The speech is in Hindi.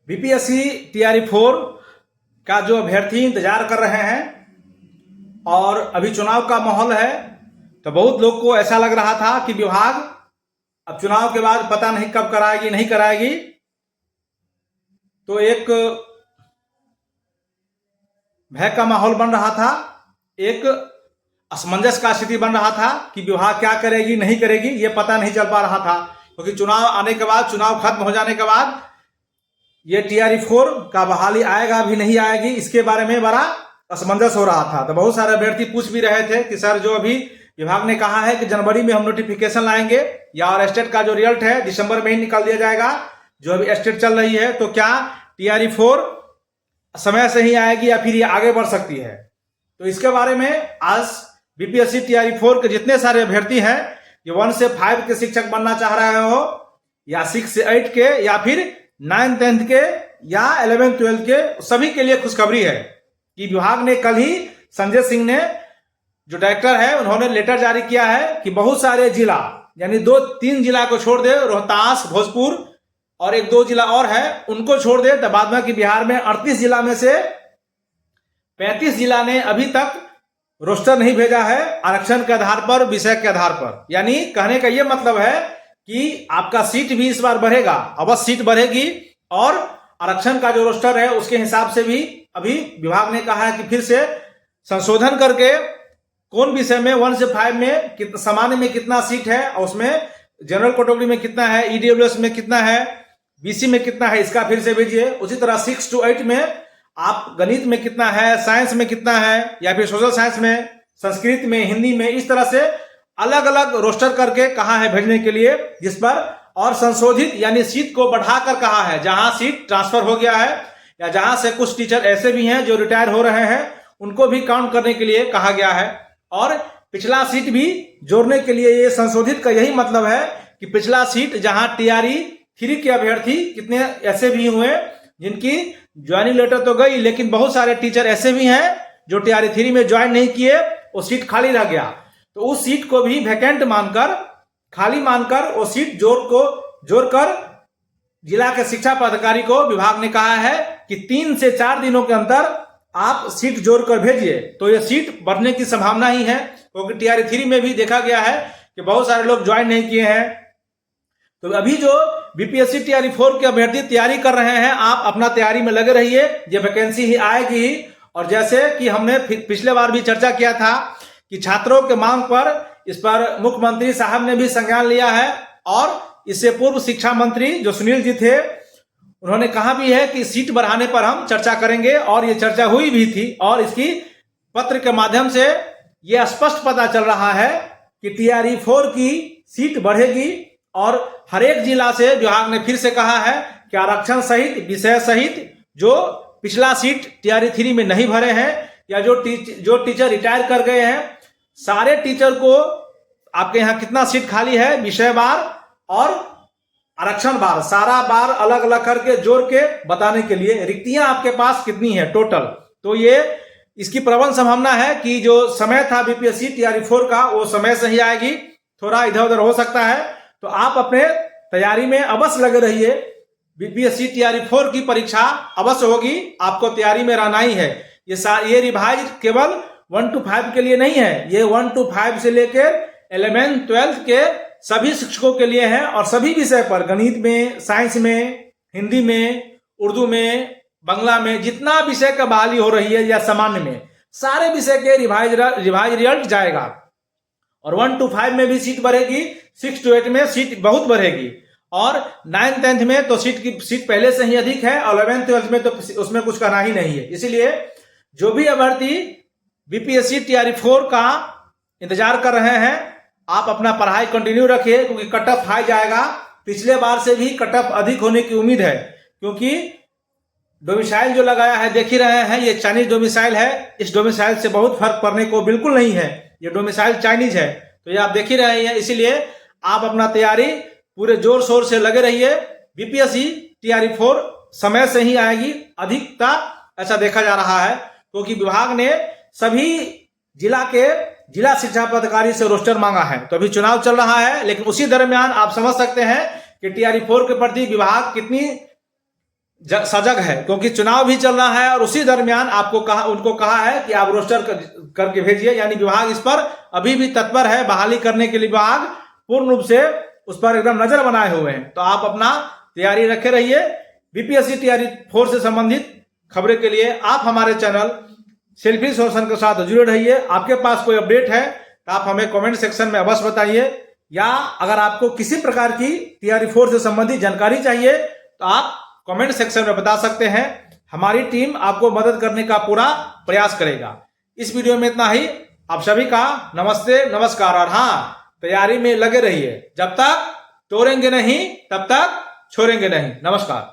बीपीएससी टीआरई 4 का जो अभ्यर्थी इंतजार कर रहे हैं और अभी चुनाव का माहौल है, तो बहुत लोग को ऐसा लग रहा था कि विभाग अब चुनाव के बाद पता नहीं कब कराएगी नहीं कराएगी। तो एक भय का माहौल बन रहा था, एक असमंजस का स्थिति बन रहा था कि विभाग क्या करेगी नहीं करेगी, ये पता नहीं चल पा रहा था। क्योंकि चुनाव आने के बाद, चुनाव खत्म हो जाने के बाद ये टीआरई 4 का बहाली आएगा भी नहीं आएगी, इसके बारे में बड़ा असमंजस हो रहा था। तो बहुत सारे अभ्यर्थी पूछ भी रहे थे कि सर, जो अभी विभाग ने कहा है कि जनवरी में हम नोटिफिकेशन लाएंगे या और स्टेट का जो रिजल्ट है दिसंबर में ही निकाल दिया जाएगा, जो अभी स्टेट चल रही है, तो क्या टीआरई 4 समय से ही आएगी या फिर ये आगे बढ़ सकती है? तो इसके बारे में आज बीपीएससी टीआरई 4 के जितने सारे अभ्यर्थी हैं, ये 1 से 5 के शिक्षक बनना चाह रहे हो या 6 से 8 के या फिर 9th 10th के या 11th 12th के, सभी के लिए खुशखबरी है कि विभाग ने कल ही संजय सिंह ने, जो डायरेक्टर है, उन्होंने लेटर जारी किया है कि बहुत सारे जिला, यानी 2-3 जिला को छोड़ दे, रोहतास, भोजपुर और 1-2 जिला और है, उनको छोड़ दे। तो बाद में कि बिहार में 38 जिला में से 35 जिला ने अभी तक रोस्टर नहीं भेजा है आरक्षण के आधार पर, विषय के आधार पर। यानी कहने का यह मतलब है कि आपका सीट भी इस बार बढ़ेगा, अवश्य सीट बढ़ेगी और आरक्षण का जो रोस्टर है उसके हिसाब से भी अभी विभाग ने कहा है कि फिर से संशोधन करके कौन विषय में 1 से 5 में सामान्य में कितना सीट है और उसमें जनरल कैटेगरी में कितना है, ईडब्ल्यूएस में कितना है, बीसी में कितना है, इसका फिर से भेजिए। उसी तरह 6 to 8 में आप गणित में कितना है, साइंस में कितना है, या फिर सोशल साइंस में, संस्कृत में, हिंदी में, इस तरह से अलग अलग रोस्टर करके कहा है भेजने के लिए, जिस पर और संशोधित यानी सीट को बढ़ाकर कहा है। जहां सीट ट्रांसफर हो गया है या जहां से कुछ टीचर ऐसे भी हैं जो रिटायर हो रहे हैं, उनको भी काउंट करने के लिए कहा गया है और पिछला सीट भी जोड़ने के लिए। ये संशोधित का यही मतलब है कि पिछला सीट जहां टीआरई 3 के अभ्यर्थी कितने ऐसे भी हुए जिनकी ज्वाइनिंग लेटर तो गई, लेकिन बहुत सारे टीचर ऐसे भी हैं जो टीआरई 3 में ज्वाइन नहीं किए, वो सीट खाली रह गया। तो उस सीट को भी वैकेंट मानकर, खाली मानकर, वो सीट जोड़कर जिला के शिक्षा पदाधिकारी को विभाग ने कहा है कि 3 से 4 दिनों के अंदर आप सीट जोड़कर भेजिए। तो ये सीट बढ़ने की संभावना ही है, क्योंकि टीआरई 3 में भी देखा गया है कि बहुत सारे लोग ज्वाइन नहीं किए हैं। तो अभी जो बीपीएससी टीआरई 4 के अभ्यर्थी तैयारी कर रहे हैं, आप अपना तैयारी में लगे रहिए, ये वैकेंसी ही आएगी ही। और जैसे कि हमने पिछले बार भी चर्चा किया था कि छात्रों के मांग पर, इस पर मुख्यमंत्री साहब ने भी संज्ञान लिया है और इससे पूर्व शिक्षा मंत्री जो सुनील जी थे, उन्होंने कहा भी है कि सीट बढ़ाने पर हम चर्चा करेंगे, और ये चर्चा हुई भी थी। और इसकी पत्र के माध्यम से यह स्पष्ट पता चल रहा है कि टीआरई 4 की सीट बढ़ेगी और हर एक जिला से विभाग ने फिर से कहा है कि आरक्षण सहित, विषय सहित, जो पिछला सीट टीआरई 3 में नहीं भरे हैं या जो टीचर रिटायर कर गए हैं, सारे टीचर को आपके यहाँ कितना सीट खाली है, विषय बार और आरक्षण बार, सारा बार अलग अलग करके जोड़ के बताने के लिए, रिक्तियां आपके पास कितनी है टोटल। तो ये इसकी प्रबल संभावना है कि जो समय था बीपीएससी टीआरई 4 का, वो समय से ही आएगी, थोड़ा इधर उधर हो सकता है। तो आप अपने तैयारी में अवश्य लगे रहिए। बीपीएससी टीआरई 4 की परीक्षा अवश्य होगी, आपको तैयारी में रहना ही है। ये रिवाइज केवल 1 to 5 के लिए नहीं है, ये 1 to 5 से लेकर 11th 12th के सभी शिक्षकों के लिए है और सभी विषय पर, गणित में, साइंस में, हिंदी में, उर्दू में, बांग्ला में, जितना विषय का बहाली हो रही है या सामान्य में, सारे विषय के रिवाइज रिजल्ट जाएगा। और 1 to 5 में भी सीट बढ़ेगी, 6 to 8 में सीट बहुत बढ़ेगी, और 9th 10th में तो सीट पहले से ही अधिक है, और 11th 12th में तो उसमें कुछ कहना ही नहीं है। इसीलिए जो भी अभ्यर्थी बीपीएससी टीआरई 4 का इंतजार कर रहे हैं, आप अपना पढ़ाई कंटिन्यू रखिए, क्योंकि कट ऑफ हाई जाएगा। पिछले बार से भी कट ऑफ अधिक होने की उम्मीद है, क्योंकि डोमिसाइल जो लगाया है देख ही रहे हैं, ये चाइनीज डोमिसाइल है। इस डोमिसाइल से बहुत फर्क पड़ने को बिल्कुल नहीं है, ये डोमिसाइल चाइनीज है, तो ये आप देख ही रहे हैं। इसीलिए आप अपना तैयारी पूरे जोर शोर से लगे रहिए। बीपीएससी टीआरई 4 समय से ही आएगी, अधिकता ऐसा देखा जा रहा है, क्योंकि विभाग ने सभी जिला शिक्षा पदाधिकारी से रोस्टर मांगा है। तो अभी चुनाव चल रहा है, लेकिन उसी दरमियान आप समझ सकते हैं कि टीआरई 4 के प्रति विभाग कितनी सजग है, क्योंकि चुनाव भी चल रहा है और उसी दरमियान उनको कहा है कि आप रोस्टर करके भेजिए। यानी विभाग इस पर अभी भी तत्पर है, बहाली करने के लिए विभाग पूर्ण रूप से उस पर एकदम नजर बनाए हुए हैं। तो आप अपना तैयारी रखे रहिए। बीपीएससी तैयारी 4 से संबंधित खबरें के लिए आप हमारे चैनल सेल्फी सोल्यूशन के साथ जुड़े रहिए। आपके पास कोई अपडेट है तो आप हमें कमेंट सेक्शन में अवश्य बताइए, या अगर आपको किसी प्रकार की तैयारी 4 से संबंधित जानकारी चाहिए तो आप कमेंट सेक्शन में बता सकते हैं। हमारी टीम आपको मदद करने का पूरा प्रयास करेगा। इस वीडियो में इतना ही। आप सभी का नमस्ते, नमस्कार। और हाँ, तैयारी में लगे रहिए। जब तक तोड़ेंगे नहीं तब तक छोड़ेंगे नहीं। नमस्कार।